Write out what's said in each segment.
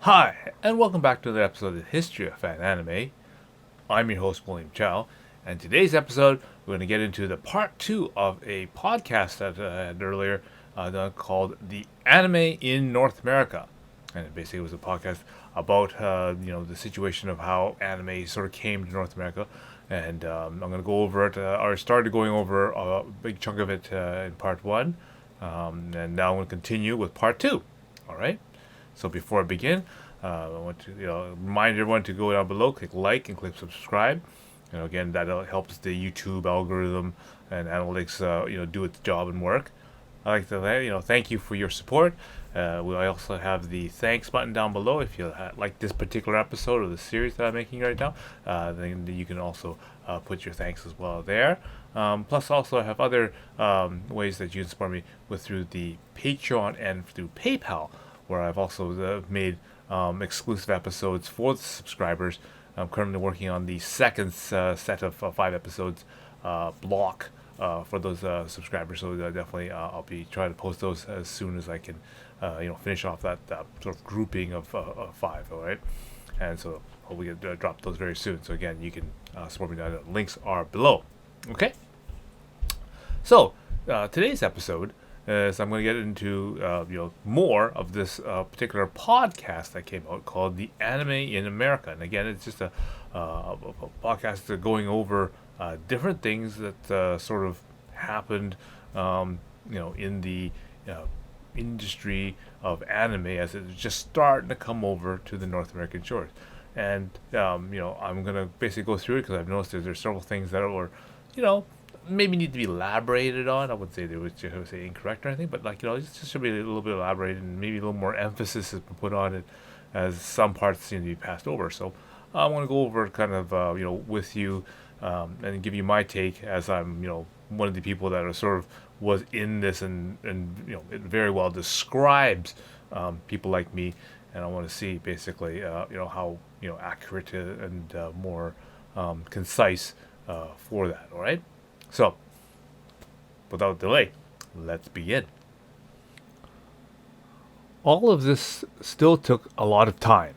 Hi, and welcome back to the episode of the History of Fan Anime. I'm your host, William Chow, and today's episode, we're going to get into the part two of a podcast that I had earlier done called The Anime in North America. And it basically was a podcast about, the situation of how anime sort of came to North America. And I'm going to go over it, or started going over a big chunk of it in part one. And now I'm going to continue with part two. All right? So before I begin, I want to remind everyone to go down below, click like, and click subscribe. Again, that helps the YouTube algorithm and analytics, do its job and work. I like to thank you for your support. I also have the thanks button down below. If you like this particular episode or the series that I'm making right now, then you can also put your thanks as well there. Plus, also I have other ways that you can support me with through the Patreon and through PayPal, where I've also made exclusive episodes for the subscribers. I'm currently working on the second set of 5 episodes block for those subscribers. So definitely, I'll be trying to post those as soon as I can, finish off that sort of grouping of 5. All right, and so hopefully drop those very soon. So again, you can support me. The links are below. Okay. So today's episode is I'm going to get into more of this particular podcast that came out called "The Anime in America," and again, it's just a podcast going over different things that sort of happened, in the industry of anime as it's just starting to come over to the North American shores. And I'm gonna basically go through it because I've noticed there's several things that are, you know, maybe need to be elaborated on. I wouldn't say they would just say incorrect or anything, but it just should be a little bit elaborated and maybe a little more emphasis has been put on it, as some parts seem to be passed over. So I want to go over kind of with you, and give you my take, as I'm one of the people that are sort of was in this, and it very well describes people like me, and I want to see basically how accurate and more concise for that. All right. So, without delay, let's begin. All of this still took a lot of time.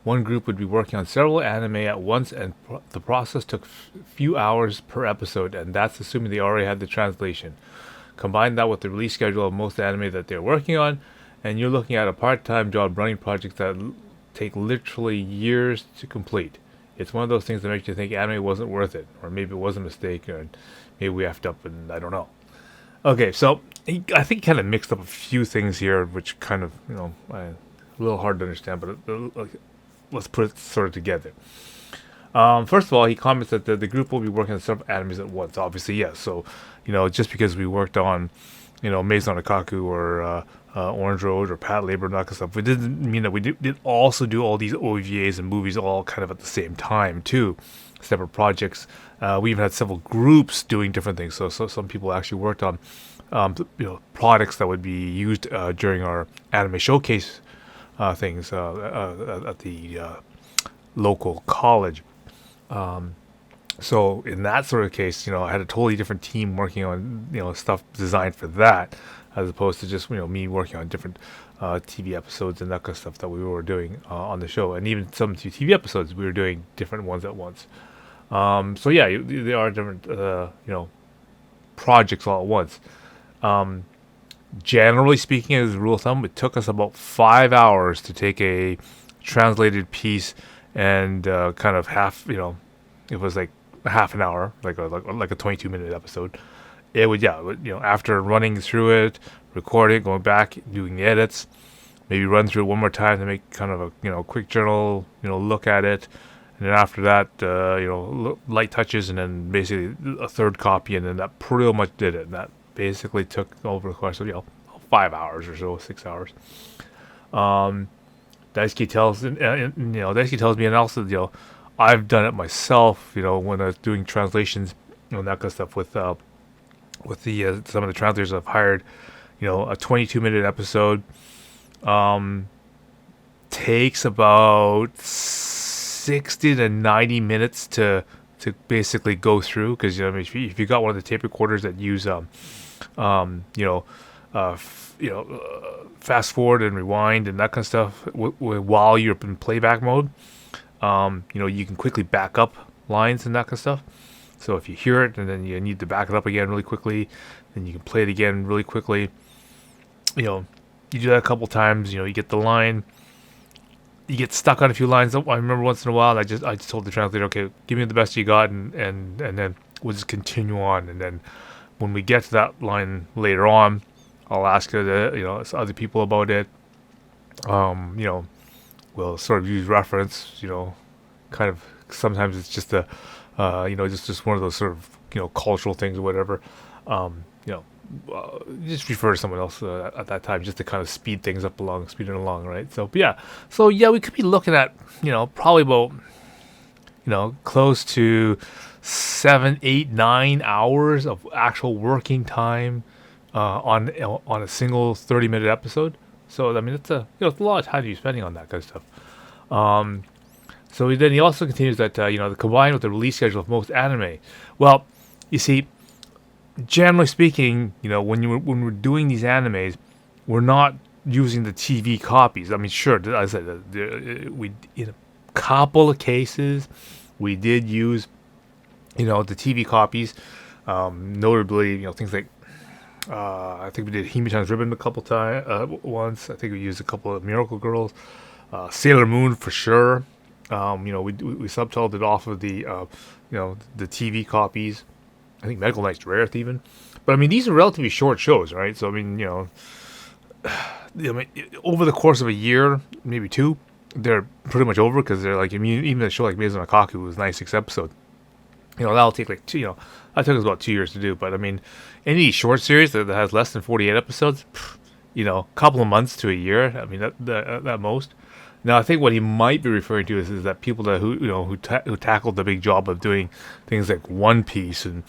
One group would be working on several anime at once, and the process took few hours per episode, and that's assuming they already had the translation. Combine that with the release schedule of most anime that they're working on, and you're looking at a part-time job running projects that take literally years to complete. It's one of those things that makes you think anime wasn't worth it, or maybe it was a mistake, or maybe we effed up, and I don't know. Okay, so I think he kind of mixed up a few things here, which kind of a little hard to understand, but let's put it sort of together. First of all, he comments that the group will be working on several animes at once. Obviously, yes. So, just because we worked on, Maze no Nakaku or Orange Road or Pat Labor and that kind of stuff, it didn't mean that we did also do all these OVAs and movies all kind of at the same time too, separate projects. We even had several groups doing different things. So some people actually worked on, products that would be used during our anime showcase things at the local college. So in that sort of case, I had a totally different team working on stuff designed for that, as opposed to just me working on different TV episodes and that kind of stuff that we were doing on the show, and even some TV episodes we were doing different ones at once. So yeah, there are different projects all at once. Generally speaking, as a rule of thumb, it took us about 5 hours to take a translated piece and kind of half, it was like a half an hour, like a 22-minute episode. It would, after running through it, recording, going back, doing the edits, maybe run through it one more time to make kind of a quick journal, look at it, and then after that, light touches, and then basically a third copy, and then that pretty much did it. And that basically took over the course of 5 hours or so, 6 hours. Daisuke tells me, and also I've done it myself. When I was doing translations, and that kind of stuff with the some of the translators I've hired. A 22-minute episode takes about 60 to 90 minutes to basically go through, because if you got one of the tape recorders that use fast forward and rewind and that kind of stuff while you're in playback mode. You can quickly back up lines and that kind of stuff. So if you hear it and then you need to back it up again really quickly, then you can play it again really quickly. You do that a couple times. You get the line. You get stuck on a few lines. I remember once in a while, I just told the translator, okay, give me the best you got, and then we'll just continue on. And then when we get to that line later on, I'll ask other people about it. We'll sort of use reference. Kind of sometimes it's just just one of those sort of cultural things or whatever. Just refer to someone else at that time just to kind of speed it along, right? So we could be looking at probably about close to 7, 8, 9 hours of actual working time on a single 30-minute episode. So I mean it's a lot of time you're spending on that kind of stuff. So then he also continues that combined with the release schedule of most anime. Well, you see, generally speaking, when we're doing these animes, we're not using the TV copies. I mean, sure, as I said, we in a couple of cases we did use the TV copies. Notably, things like I think we did Hime-chan's Ribbon a couple times once. I think we used a couple of Miracle Girls, Sailor Moon for sure. We subtitled it off of the the TV copies. I think Medical Knight's Rareth even. But I mean, these are relatively short shows, right? So I mean, over the course of a year, maybe two, they're pretty much over because they're like, even a show like Maison Akaku was 96 episodes. That'll take like that took us about 2 years to do. But I mean, any short series that has less than 48 episodes, a couple of months to a year. I mean, that most. Now, I think what he might be referring to is that people who tackled the big job of doing things like One Piece and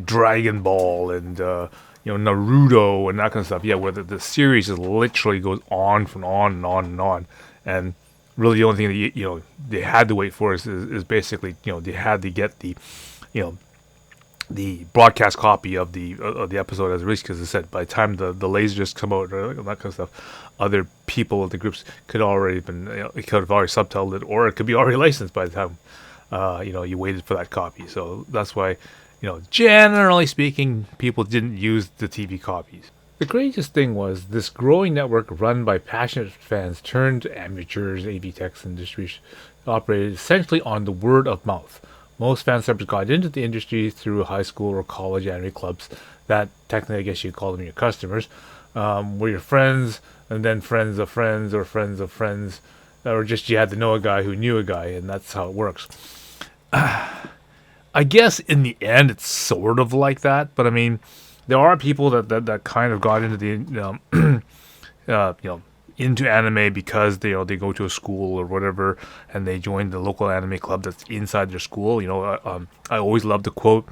Dragon Ball and Naruto and that kind of stuff. Yeah, where the series just literally goes on and on and on and on. And really, the only thing that they had to wait for is basically they had to get the broadcast copy of the episode as released, because I said by the time the lasers come out or that kind of stuff, other people in the groups could have already subtitled it, or it could be already licensed by the time you waited for that copy. So that's why generally speaking, people didn't use the TV copies. The greatest thing was this growing network run by passionate fans turned amateurs, AV techs, and distributors operated essentially on the word of mouth. Most fan subs got into the industry through high school or college anime clubs that technically, I guess you'd call them your customers, were your friends, and then friends of friends or friends of friends, or just you had to know a guy who knew a guy, and that's how it works. I guess in the end it's sort of like that, but I mean, there are people that kind of got into the into anime because they go to a school or whatever, and they join the local anime club that's inside their school. I always love to quote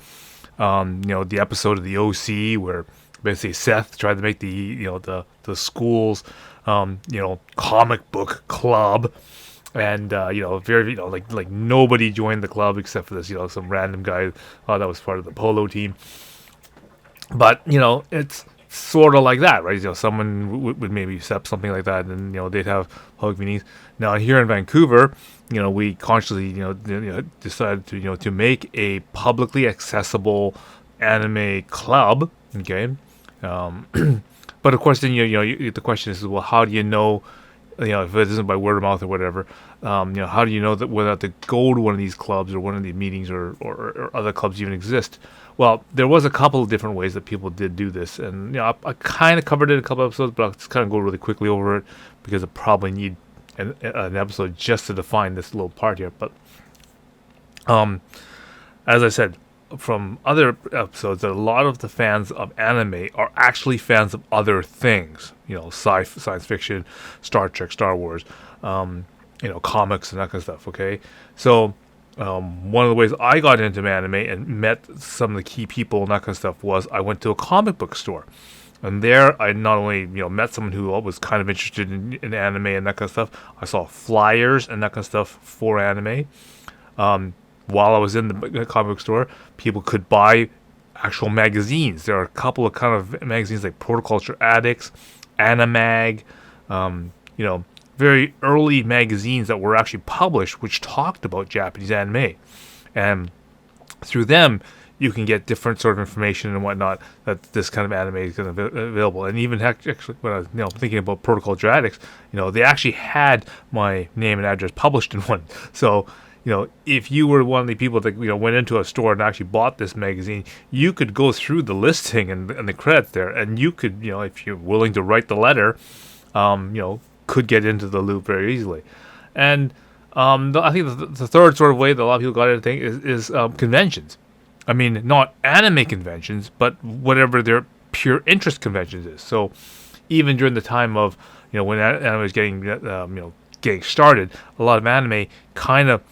the episode of the OC where basically Seth tried to make the school's comic book club, and very like nobody joined the club except for this some random guy that was part of the polo team. But it's sort of like that, right? Someone would maybe accept something like that, and they'd have public meetings. Now here in Vancouver, we consciously decided to make a publicly accessible anime club. Okay, but of course then the question is, well, how do you know? If it isn't by word of mouth or whatever, how do you know that whether to go to one of these clubs or one of the meetings or other clubs even exist? Well, there was a couple of different ways that people did do this, and I kind of covered it in a couple episodes, but I'll just kind of go really quickly over it because I probably need an episode just to define this little part here. But as I said from other episodes, that a lot of the fans of anime are actually fans of other things, science fiction, Star Trek, Star Wars, comics and that kind of stuff. Okay, so one of the ways I got into anime and met some of the key people and that kind of stuff was I went to a comic book store, and there I not only met someone who was kind of interested in anime and that kind of stuff. I saw flyers and that kind of stuff for anime. While I was in the comic book store, people could buy actual magazines. There are a couple of kind of magazines like Protoculture Addicts Animag, you know, very early magazines that were actually published which talked about Japanese anime. And through them, you can get different sort of information and whatnot that this kind of anime is going to be available. And even actually, when I was thinking about Protocol Dradix, they actually had my name and address published in one. So if you were one of the people that went into a store and actually bought this magazine, you could go through the listing and the credits there, and you could, if you're willing to write the letter, could get into the loop very easily. And I think the third sort of way that a lot of people got into things is conventions. I mean, not anime conventions, but whatever their pure interest conventions is. So even during the time of when anime was getting started, a lot of anime kind of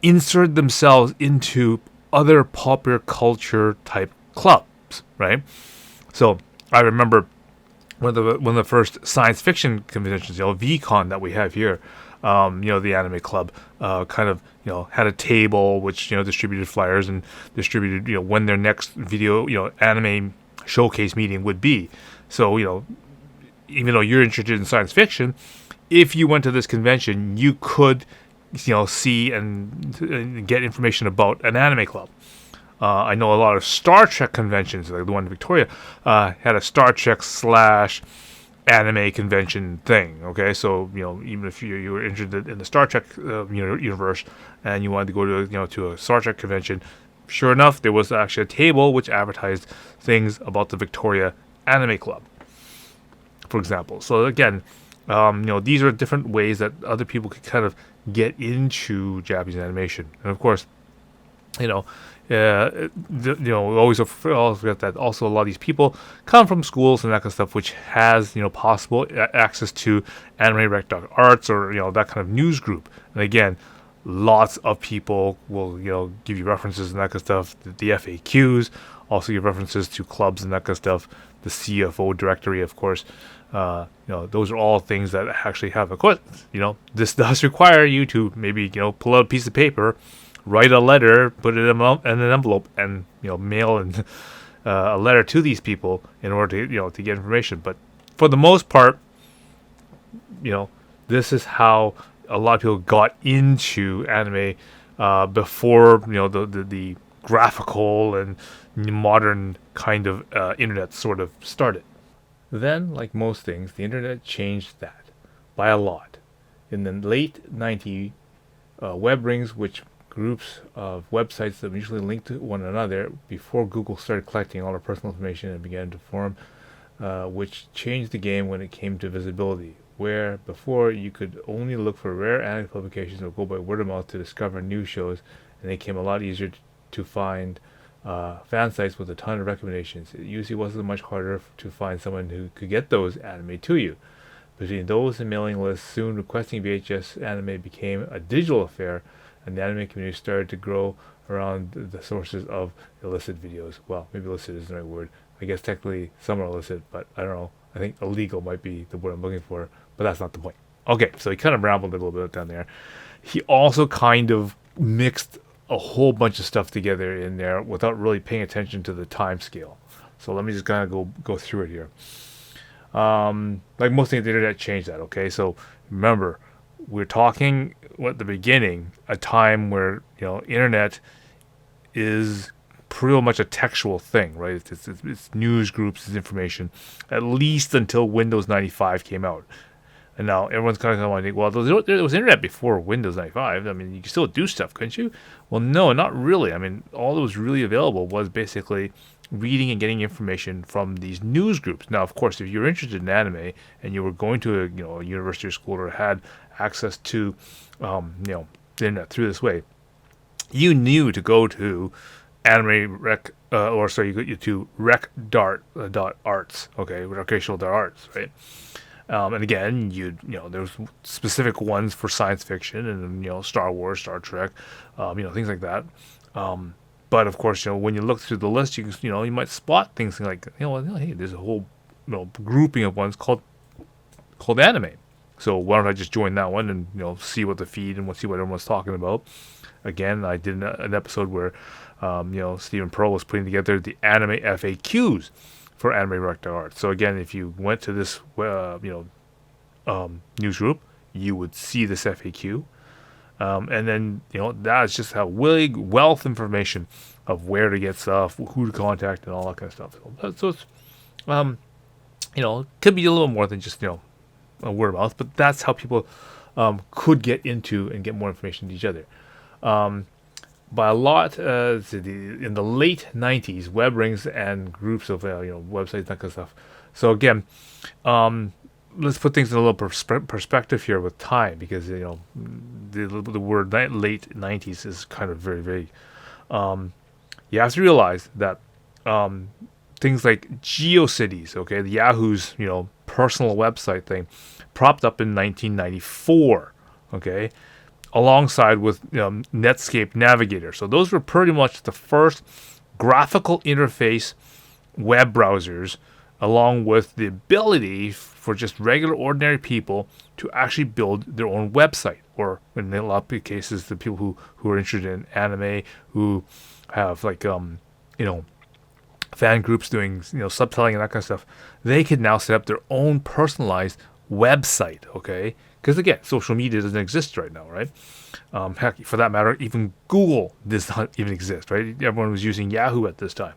insert themselves into other popular culture type clubs, right? So I remember one of the first science fiction conventions, VCon that we have here. The anime club had a table which distributed flyers and distributed when their next video anime showcase meeting would be. So even though you're interested in science fiction, if you went to this convention, you could see and get information about an anime club. I know a lot of Star Trek conventions, like the one in Victoria, had a Star Trek / anime convention thing. Okay, so even if you were interested in the Star Trek universe and you wanted to go to a Star Trek convention, sure enough, there was actually a table which advertised things about the Victoria Anime Club, for example. So again, these are different ways that other people could kind of get into Japanese animation, and of course, we always forget that also a lot of these people come from schools and that kind of stuff, which has possible access to anime-rec.arts or that kind of news group. And again, lots of people will give you references and that kind of stuff. The FAQs also give references to clubs and that kind of stuff. The CFO directory, of course. Those are all things that actually have a course. This does require you to maybe pull out a piece of paper, write a letter, put it in an envelope, and mail a letter to these people in order to get information. But for the most part, this is how a lot of people got into anime before the graphical and modern kind of internet sort of started. Then, like most things, the internet changed that by a lot. In the late 90s, web rings, which groups of websites that usually link to one another before Google started collecting all our personal information and began to form, which changed the game when it came to visibility, where before you could only look for rare anime publications or go by word of mouth to discover new shows, and it became a lot easier to find fan sites with a ton of recommendations. It usually wasn't much harder to find someone who could get those anime to you. Between those and mailing lists, soon requesting VHS anime became a digital affair, and the anime community started to grow around the sources of illicit videos. Well, maybe illicit isn't the right word. I guess technically some are illicit, but I don't know. I think illegal might be the word I'm looking for, but that's not the point. Okay, so he kind of rambled a little bit down there. He also kind of mixed a whole bunch of stuff together in there without really paying attention to the time scale. So let me just kind of go through it here. Like most things, the internet changed that. Okay, so remember, we're talking at the beginning, a time where internet is pretty much a textual thing, right? It's news groups, it's information, at least until Windows 95 came out. And now everyone's kind of wondering, well, there was internet before Windows 95. I mean, you could still do stuff, couldn't you? Well, no, not really. I mean, all that was really available was basically reading and getting information from these news groups. Now, of course, if you're interested in anime and you were going to a university or school or had access to the internet through this way, you knew to go to anime rec you go to rec.arts, okay, recreational.arts, right? And again, there's specific ones for science fiction and Star Wars, Star Trek, things like that. But of course, when you look through the list, you might spot things like hey, there's a whole grouping of ones called anime. So why don't I just join that one and see what the feed and see what everyone's talking about. Again, I did an episode where Stephen Pearl was putting together the anime FAQs for anime director art. So again, if you went to this news group, you would see this FAQ, and then that's just how wealth information of where to get stuff, who to contact, and all that kind of stuff. So it's could be a little more than just a word of mouth, but that's how people could get into and get more information to each other. By a lot, in the late 90s, web rings and groups of websites, that kind of stuff. So again, let's put things in a little perspective here with time, because the word late 90s is kind of very vague. You have to realize that things like GeoCities, okay, the Yahoo's personal website thing, propped up in 1994, okay, alongside with Netscape Navigator. So those were pretty much the first graphical interface web browsers, along with the ability for just regular ordinary people to actually build their own website, or in a lot of cases the people who are interested in anime, who have fan groups doing subtitling and that kind of stuff, they could now set up their own personalized website, okay? Because again, social media doesn't exist right now, right? Heck, for that matter, even Google does not even exist, right? Everyone was using Yahoo at this time.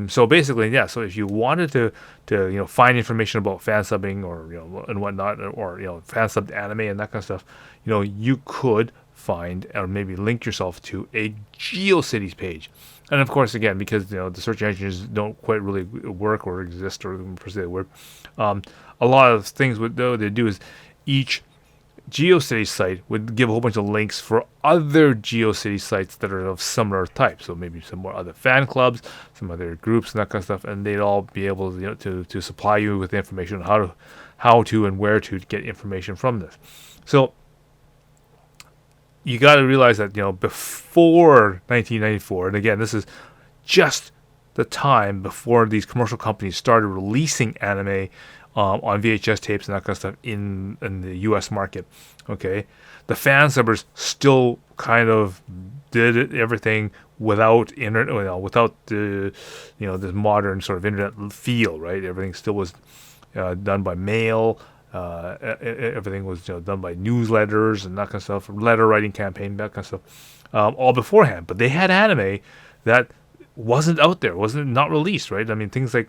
So basically, yeah. So if you wanted to find information about fan subbing or and whatnot, or fan subbed anime and that kind of stuff, you could find or maybe link yourself to a GeoCities page. And of course, again, because the search engines don't quite really work or exist, or per se work, a lot of things they do is each GeoCities site would give a whole bunch of links for other GeoCities sites that are of similar type. So maybe some more other fan clubs, some other groups, and that kind of stuff, and they'd all be able to supply you with information on how to and where to get information from this. So you got to realize that before 1994, and again, this is just the time before these commercial companies started releasing anime on VHS tapes and that kind of stuff in the U.S. market. Okay, the fan subbers still kind of did everything without internet, without the this modern sort of internet feel. Right, everything still was done by mail. Everything was done by newsletters and that kind of stuff, letter writing campaign, that kind of stuff, all beforehand. But they had anime that wasn't out there, wasn't not released, right? I mean, things like,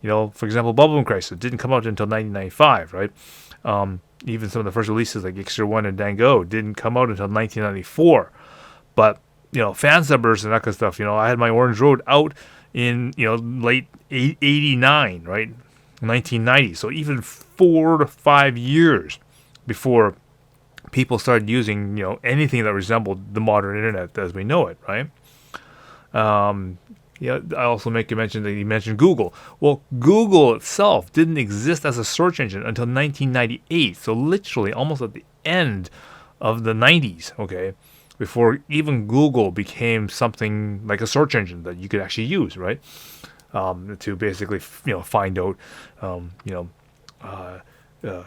for example, Bubble Crisis didn't come out until 1995, right? Even some of the first releases like Extra One and Dango didn't come out until 1994. But fan subbers and that kind of stuff. I had my Orange Road out in late '89, right? 1990. So even 4 to 5 years before people started using anything that resembled the modern internet as we know it, right? I also make you mention that you mentioned Google. Well, Google itself didn't exist as a search engine until 1998. So literally almost at the end of the 90s, okay, before even Google became something like a search engine that you could actually use, right? To basically, find out,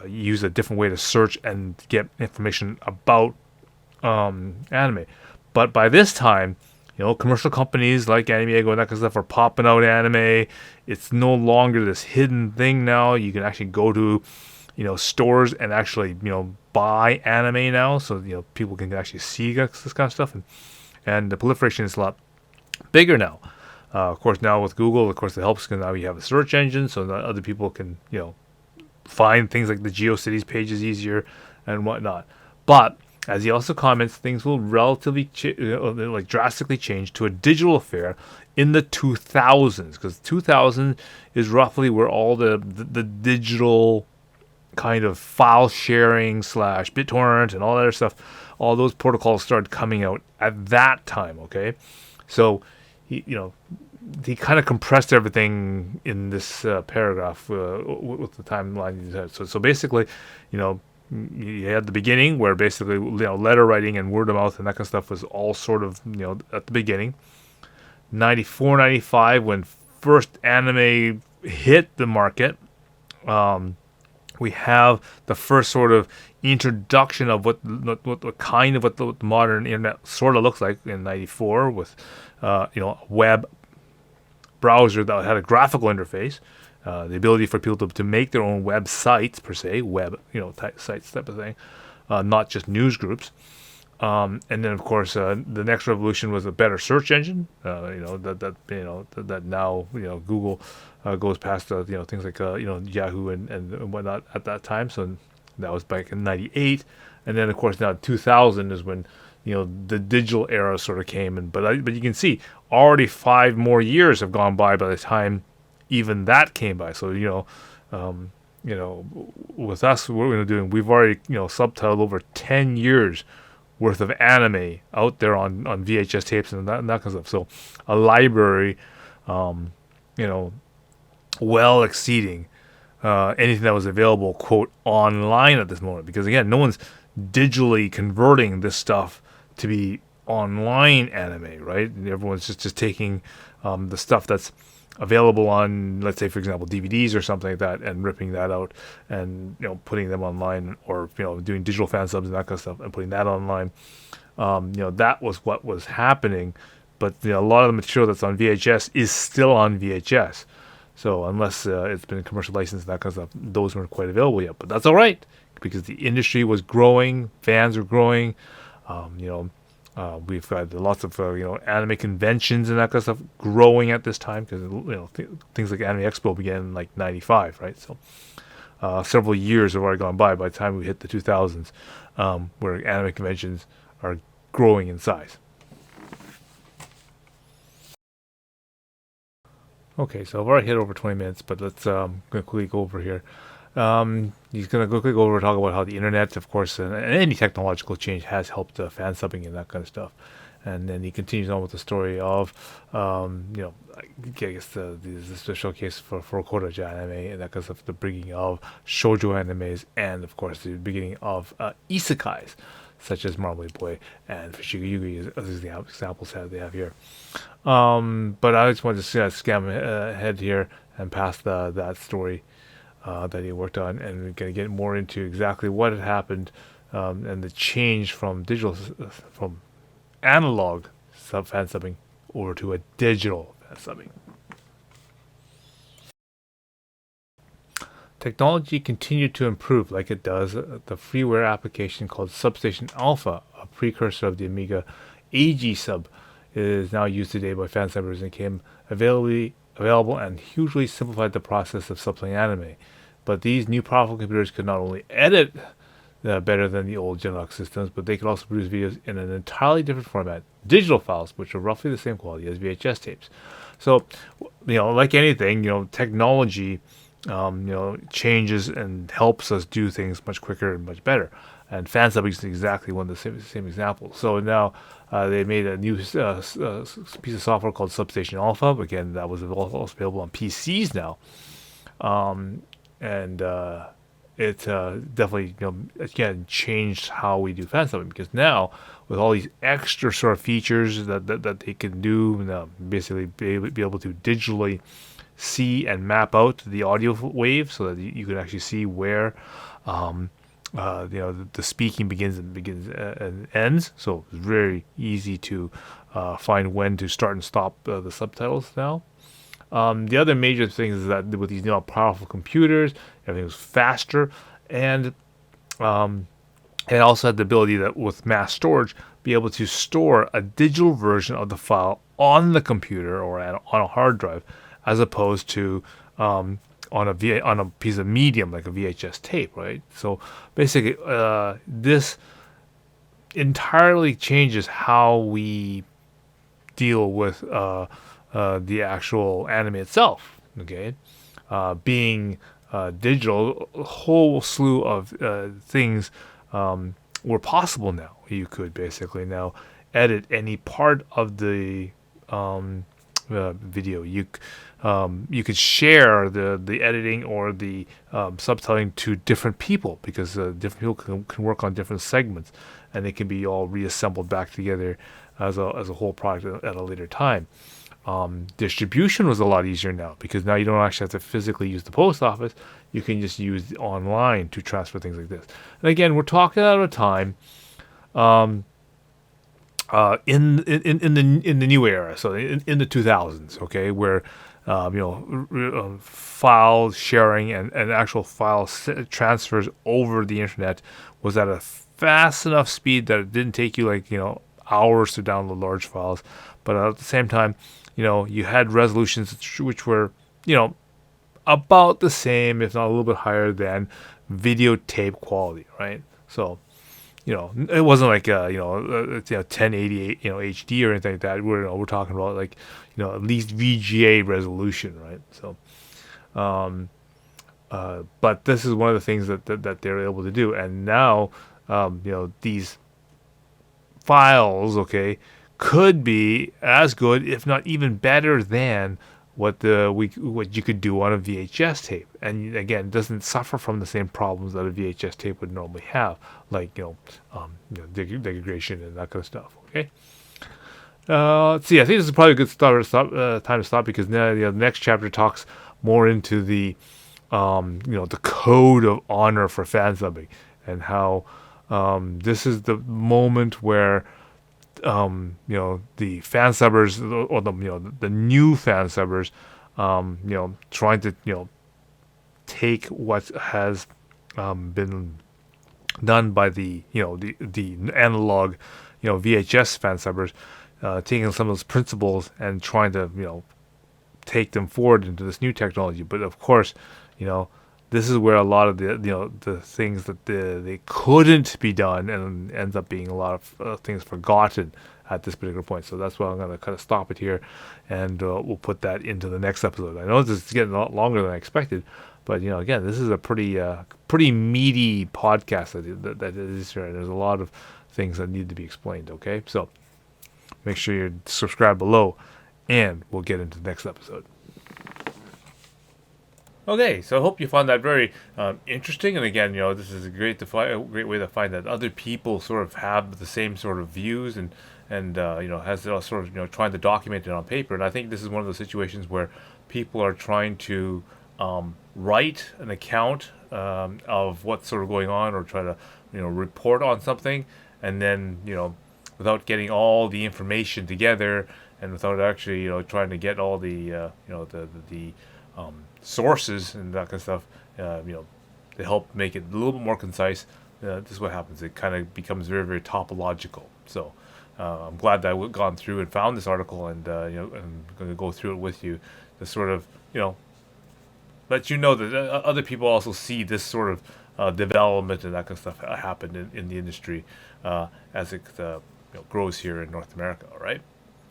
use a different way to search and get information about anime. But by this time, commercial companies like Anime-Go and that kind of stuff are popping out anime. It's no longer this hidden thing now. You can actually go to, stores and actually, buy anime now. So, people can actually see this kind of stuff. And the proliferation is a lot bigger now. Of course, now with Google, of course, it helps because now you have a search engine, so that other people can, find things like the GeoCities pages easier and whatnot. But as he also comments, things will relatively drastically change to a digital affair in the 2000s, because 2000 is roughly where all the digital kind of file sharing / BitTorrent and all that other stuff, all those protocols started coming out at that time. Okay, so he kind of compressed everything in this paragraph with the timeline. So basically, you had the beginning where basically letter writing and word of mouth and that kind of stuff was all sort of at the beginning. 94, 95, when first anime hit the market, we have the first sort of introduction of what the modern internet sort of looks like in 94 with web browser that had a graphical interface, the ability for people to make their own websites per se, type sites type of thing, not just news groups. And then, of course, the next revolution was a better search engine. That now Google goes past things like Yahoo and whatnot at that time. So that was back in '98, and then of course now 2000 is when the digital era sort of came. And but you can see already 5 more years have gone by the time even that came by. So with us, what we're doing, we've already subtitled over 10 years worth of anime out there on VHS tapes and that kind of stuff. So a library, well exceeding anything that was available, quote, online at this moment. Because again, no one's digitally converting this stuff to be online anime, right? Everyone's just taking the stuff that's available on, let's say, for example, DVDs or something like that, and ripping that out and putting them online, or doing digital fan subs and that kind of stuff and putting that online. That was what was happening, but a lot of the material that's on VHS is still on VHS. So unless it's been commercial licensed and that kind of stuff, those weren't quite available yet. But that's all right, because the industry was growing, fans were growing. We've got lots of anime conventions and that kind of stuff growing at this time, because things like Anime Expo began in like '95, right? So several years have already gone by the time we hit the 2000s, where anime conventions are growing in size. Okay, so I've already hit over 20 minutes, but let's quickly go over here. He's going to quickly go over and talk about how the internet, of course, and any technological change has helped fan subbing and that kind of stuff. And then he continues on with the story of, I guess the showcase for Kodaja anime and that kind of stuff, the bringing of shoujo animes, and of course the beginning of isekais, such as Marmalade Boy and Fushigi Yugi as the examples that they have here. But I just wanted to scan ahead here and past that story that he worked on, and we're going to get more into exactly what had happened and the change from from analog fan subbing over to a digital fan subbing. Technology continued to improve like it does. The freeware application called Substation Alpha, a precursor of the Amiga AG sub, is now used today by fan subbers and became available and hugely simplified the process of subtitling anime. But these new powerful computers could not only edit better than the old Genlock systems, but they could also produce videos in an entirely different format, digital files, which are roughly the same quality as VHS tapes. So, like anything, technology changes and helps us do things much quicker and much better. And fan subbing is exactly one of the same examples. So now they made a new piece of software called Substation Alpha. Again, that was also available on PCs now. And it definitely, again, changed how we do fan subbing, because now with all these extra sort of features that they can do, basically be able to digitally see and map out the audio wave so that you can actually see where the speaking begins and ends. So it's very easy to find when to start and stop the subtitles now. The other major thing is that with these powerful computers, everything was faster, and it also had the ability that with mass storage, be able to store a digital version of the file on the computer or on a hard drive, as opposed to on a piece of medium like a VHS tape, right? So basically, this entirely changes how we deal with the actual anime itself. Okay, being digital, a whole slew of things were possible now. You could basically now edit any part of the video. You could share the editing or the subtitling to different people, because different people can work on different segments, and they can be all reassembled back together as a whole product at a later time. Distribution was a lot easier now, because now you don't actually have to physically use the post office. You can just use online to transfer things like this. And again, we're talking at a time in the new era, so in the 2000s, okay, where file sharing and actual file transfers over the internet was at a fast enough speed that it didn't take you hours to download large files. But at the same time, you had resolutions which were, about the same, if not a little bit higher than videotape quality, right? So, it wasn't like 1080 HD or anything like that. We're talking about at least VGA resolution, right? So, but this is one of the things that they're able to do, and now these files, okay, could be as good, if not even better than what you could do on a VHS tape, and again, it doesn't suffer from the same problems that a VHS tape would normally have, like degradation and that kind of stuff. Okay. Let's see. I think this is probably a good time to stop because now the next chapter talks more into the the code of honor for fan subbing and how this is the moment where the fan subbers or the new fan subbers, trying to take what has been done by the analog VHS fan subbers, taking some of those principles and trying to take them forward into this new technology. But of course, this is where a lot of the things that they couldn't be done and ends up being a lot of things forgotten at this particular point. So that's why I'm going to kind of stop it here, and we'll put that into the next episode. I know this is getting a lot longer than I expected, but again, this is a pretty meaty podcast that is here, and there's a lot of things that need to be explained. Okay, so make sure you subscribe below, and we'll get into the next episode. Okay, so I hope you found that very interesting. And again, this is a great way to find that other people sort of have the same sort of views and has sort of trying to document it on paper. And I think this is one of those situations where people are trying to write an account of what's sort of going on, or try to report on something, and then without getting all the information together, and without actually trying to get all the the sources and that kind of stuff, to help make it a little bit more concise. This is what happens. It kind of becomes very, very topological. So I'm glad that I've gone through and found this article, and I'm going to go through it with you to sort of let you know that other people also see this sort of development and that kind of stuff happen in the industry as it grows here in North America. All right.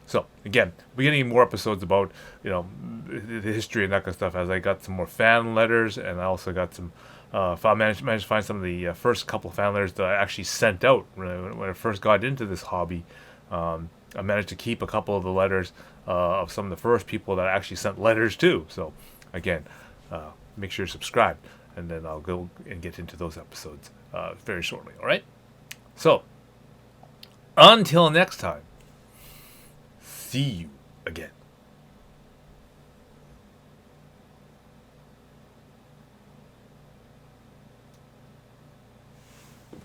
So again, we're getting more episodes about the history and that kind of stuff, as I got some more fan letters, and I also got some managed to find some of the first couple of fan letters that I actually sent out when I first got into this hobby. I managed to keep a couple of the letters of some of the first people that I actually sent letters to. So again, make sure you're subscribed, and then I'll go and get into those episodes very shortly. All right. So until next time. See you again.